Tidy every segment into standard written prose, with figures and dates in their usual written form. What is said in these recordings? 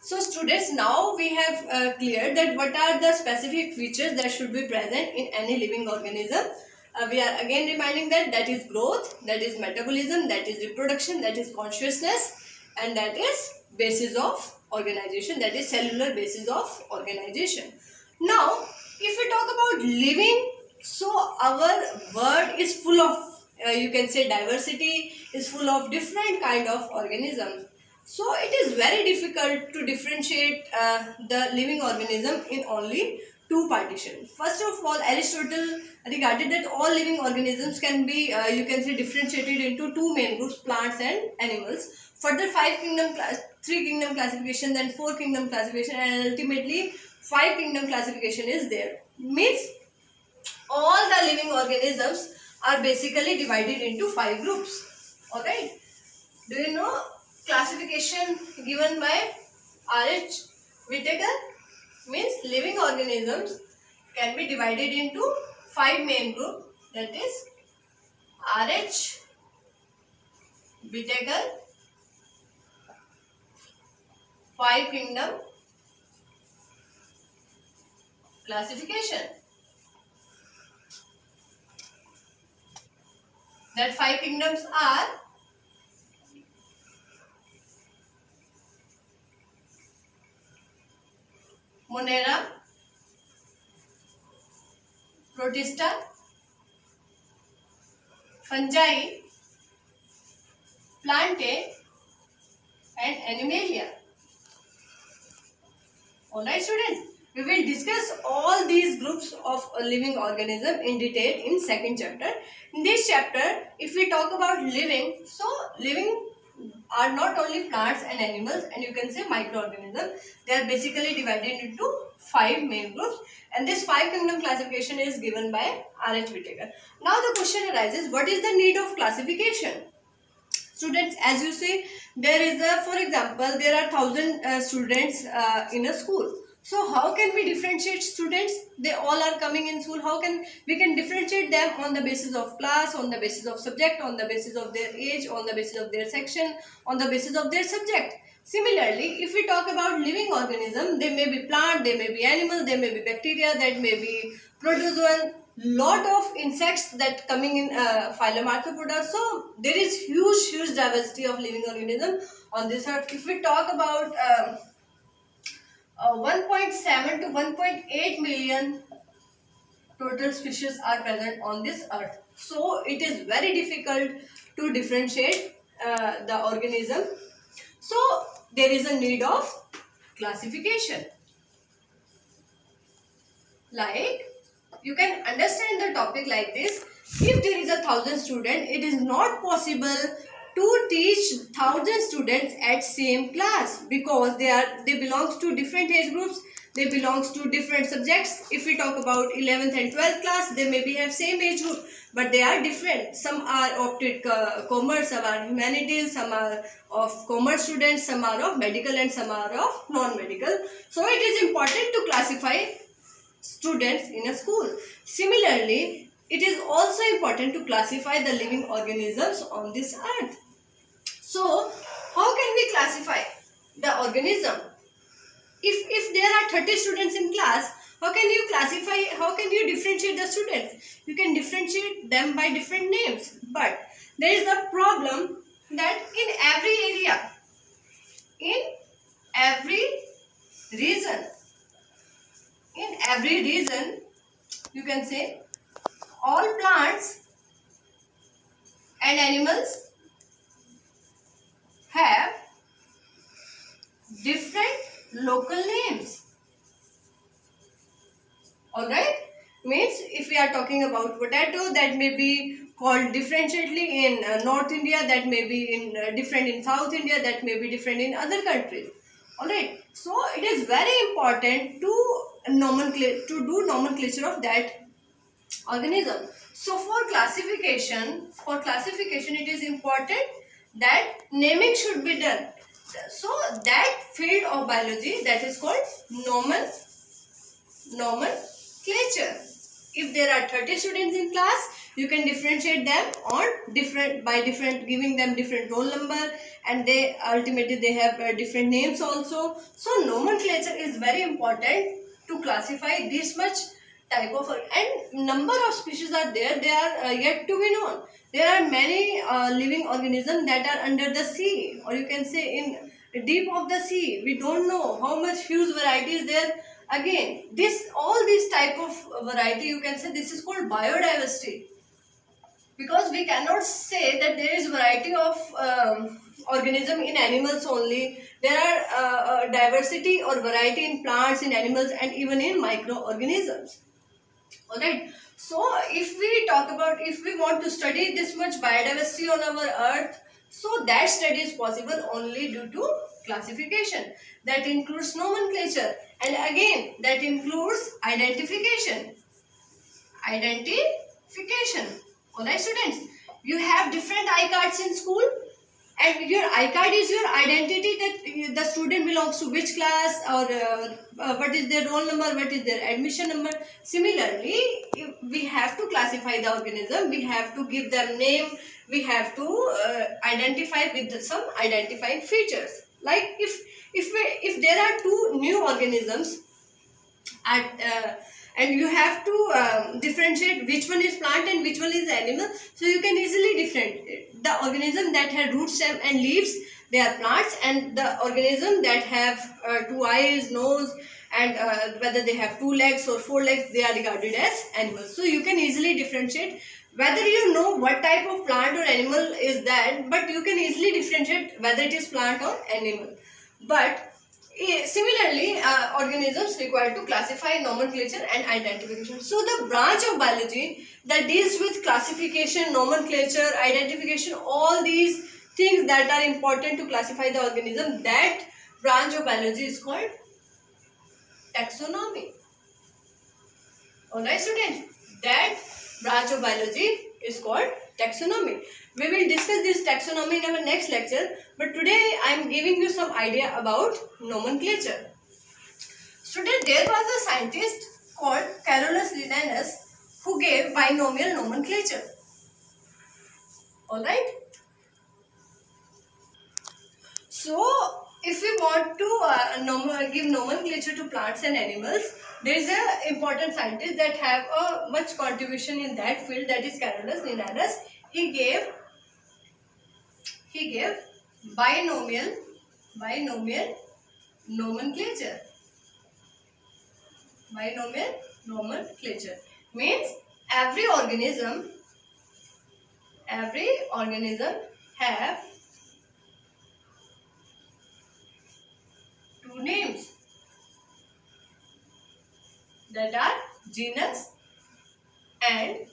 So students, now we have cleared that what are the specific features that should be present in any living organism. We are again reminding that that is growth, that is metabolism, that is reproduction, that is consciousness, and that is basis of organization, that is cellular basis of organization. Now, if we talk about living, so our world is full of you can say diversity, is full of different kind of organisms. So it is very difficult to differentiate the living organism in only two partitions. First of all, Aristotle regarded that all living organisms can be you can say differentiated into two main groups, plants and animals. Further, three kingdom classification, then four kingdom classification, and ultimately five kingdom classification is there. Means all the living organisms are basically divided into five groups. Alright. Do you know classification given by R.H. Whittaker? Means living organisms can be divided into five main groups. That is R.H. Whittaker five kingdom classification. That five kingdoms are Monera, Protista, Fungi, Plantae and Animalia. Alright students, we will discuss all these groups of living organism in detail in second chapter. In this chapter, if we talk about living, so living are not only plants and animals and you can say microorganisms. They are basically divided into five main groups, and this five kingdom classification is given by R.H. Whittaker. Now the question arises, what is the need of classification? Students, as you see, there is a, for example, there are 1,000 students in a school. So how can we differentiate students? They all are coming in school. How can we can differentiate them on the basis of class, on the basis of subject, on the basis of their age, on the basis of their section, on the basis of their subject? Similarly, if we talk about living organism, they may be plant, they may be animal, they may be bacteria, that may be protozoan, lot of insects that coming in phylum Arthropoda. So there is huge diversity of living organism on this earth. If we talk about 1.7 to 1.8 million total species are present on this earth. So it is very difficult to differentiate the organism. So there is a need of classification. Like, you can understand the topic like this. If there is 1,000 students, it is not possible to teach 1,000 students at same class, because they belongs to different age groups, they belongs to different subjects. If we talk about 11th and 12th class, they maybe have same age group, but they are different. Some are opted commerce, some are humanities, some are of commerce students, some are of medical and some are of non-medical. So it is important to classify students in a school. Similarly, it is also important to classify the living organisms on this earth. So, how can we classify the organism? If there are 30 students in class, how can you classify, how can you differentiate the students? You can differentiate them by different names. But there is a problem that in every area, in every region, you can say all plants and animals have different local names. Alright? Means if we are talking about potato, that may be called differentially in North India, that may be in different in South India, that may be different in other countries. Alright? So it is very important to do nomenclature of that organism. So for classification it is important that naming should be done. So that field of biology, that is called nomenclature. If there are 30 students in class, You can differentiate them on different giving them different roll number, and they ultimately they have different names also. So nomenclature is very important to classify this much type of, and number of species are there, they are yet to be known. There are many living organisms that are under the sea, or you can say in deep of the sea. We don't know how much huge variety is there. Again, this all these type of variety, you can say this is called biodiversity, because we cannot say that there is variety of organism in animals only. There are diversity or variety in plants, in animals, and even in microorganisms. All right. So if we talk about, if we want to study this much biodiversity on our earth, so that study is possible only due to classification. That includes nomenclature, and again that includes identification. Alright students, you have different I cards in school, and your I card is your identity, that the student belongs to which class, or what is their roll number, what is their admission number. Similarly, we have to classify the organism, we have to give them name, we have to identify with some identifying features. Like if there are two new organisms and you have to differentiate which one is plant and which one is animal, so you can easily differentiate. The organism that had root, stem and leaves, they are plants, and the organism that have two eyes, nose, and whether they have two legs or four legs, they are regarded as animals. So you can easily differentiate, whether you know what type of plant or animal is that, but you can easily differentiate whether it is plant or animal. But similarly, organisms required to classify, nomenclature and identification. So the branch of biology that deals with classification, nomenclature, identification, all these things that are important to classify the organism, that branch of biology is called taxonomy. Alright students, that branch of biology is called taxonomy. We will discuss this taxonomy in our next lecture, but today I am giving you some idea about nomenclature. Students, there was a scientist called Carolus Linnaeus who gave binomial nomenclature. Alright. So, if we want to give nomenclature to plants and animals, there is an important scientist that have a much contribution in that field, that is Carolus Linnaeus. He gave binomial nomenclature. Binomial nomenclature means every organism have two names, that are genus and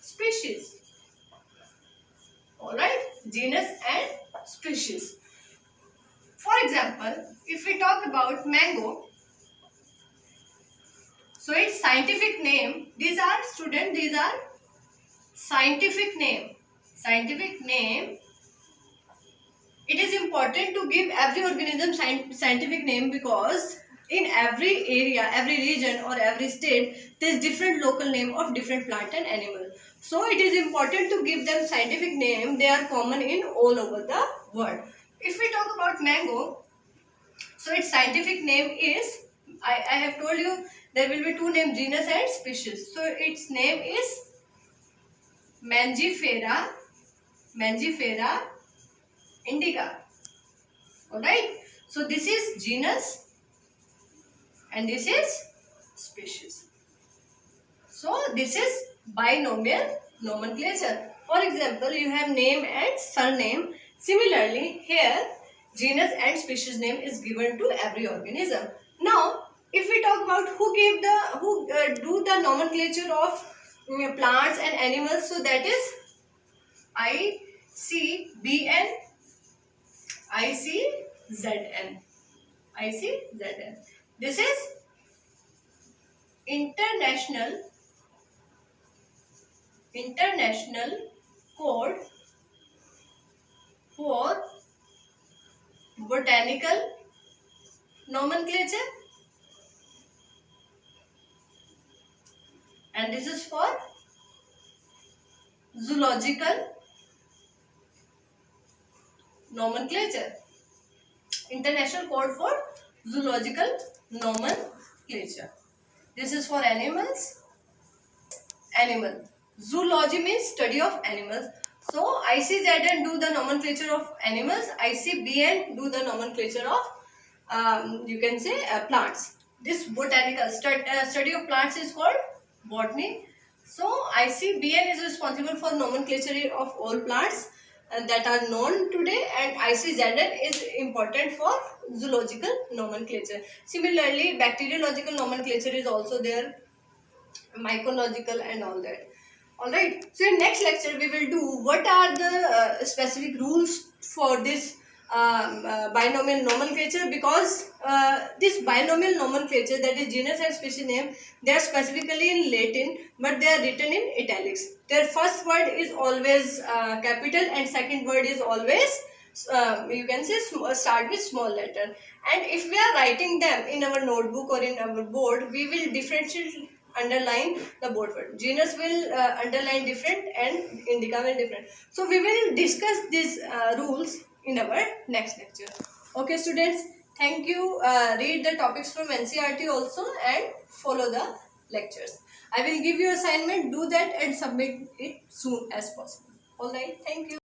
species. Alright, genus and species. For example, if we talk about mango, so its scientific name, these are scientific name. It is important to give every organism scientific name, because in every area, every region or every state, there is different local name of different plant and animal. So it is important to give them scientific name. They are common in all over the world. If we talk about mango, so its scientific name is, I have told you there will be two names, genus and species. So its name is Mangifera indica. Alright. So this is genus and this is species. So this is binomial nomenclature. For example, you have name and surname. Similarly, here genus and species name is given to every organism. Now, if we talk about who do the nomenclature of plants and animals, so that is ICZN. This is International Code for Botanical Nomenclature, and this is for zoological nomenclature. International code for zoological nomenclature. This is for animals. Animal. Zoology means study of animals. So ICZN do the nomenclature of animals. ICBN do the nomenclature of you can say plants. This botanical study of plants is called botany. So ICBN is responsible for nomenclature of all plants that are known today, and ICZN is important for zoological nomenclature. Similarly, bacteriological nomenclature is also there, mycological and all that. All right, so in next lecture we will do what are the specific rules for this binomial nomenclature, because this binomial nomenclature, that is genus and species name, they are specifically in Latin but they are written in italics. Their first word is always capital and second word is always you can say start with small letter. And if we are writing them in our notebook or in our board, we will differentiate, underline the board word. Genus will underline different and indica will different. So we will discuss these rules in our next lecture. Okay students, thank you. Read the topics from NCERT also and follow the lectures. I will give you assignment, do that and submit it soon as possible. Alright, thank you.